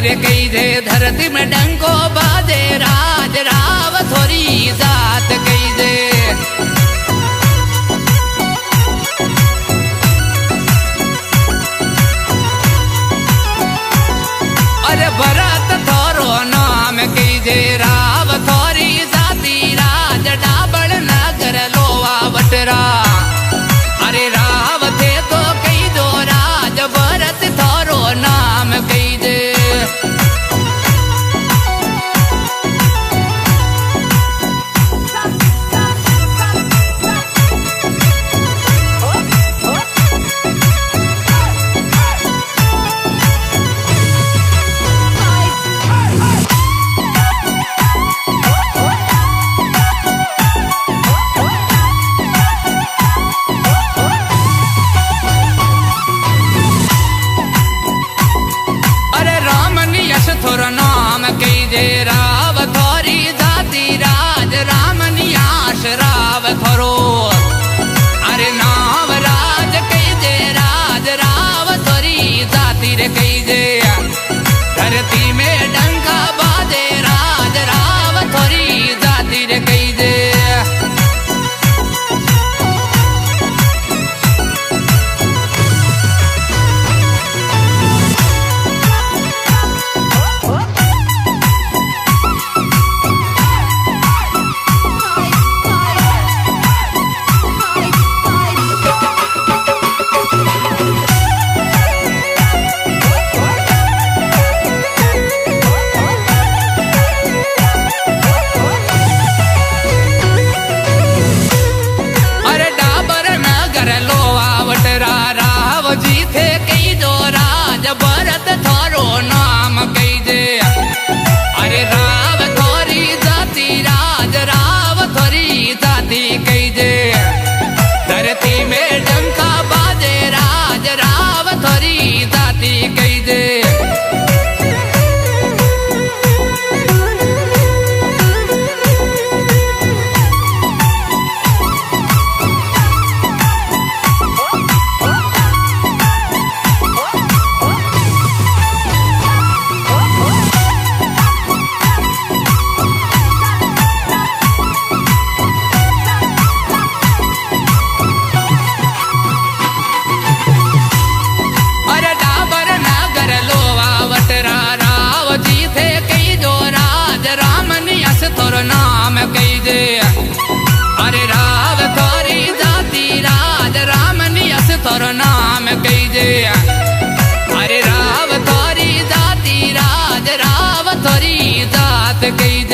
रे कई दे धरती में डंको बाजे राज राव थोरी जात कई दे। अरे भरत थोरो नाम कई दे राव थोरी जाति राज डाबल नगर लोवा बटरा। अरे राव थे तो कई दो राज भरत थोरो नाम कई दे। थोरो नाम कई दे राव थोरी जाति राज राम नियाश राव थोरो। अरे नाम राज कई दे राज राव थोरी जाति रे कई दे। धरती में डंका बाजे राज राव थोरी जाति रे कई दे। भरत थोरो नाम कई दे। अरे राव थोरी जाति राज राव थोरी जाति कई दे। धरती में डंका बाजे राज राव थोरी जाति कई दे। थोरो नाम कई दे। अरे राव थोरी जाति राज राम नियस थोरो नाम कई दे। अरे राव थोरी जाति राज राव थोरी जात कई दे।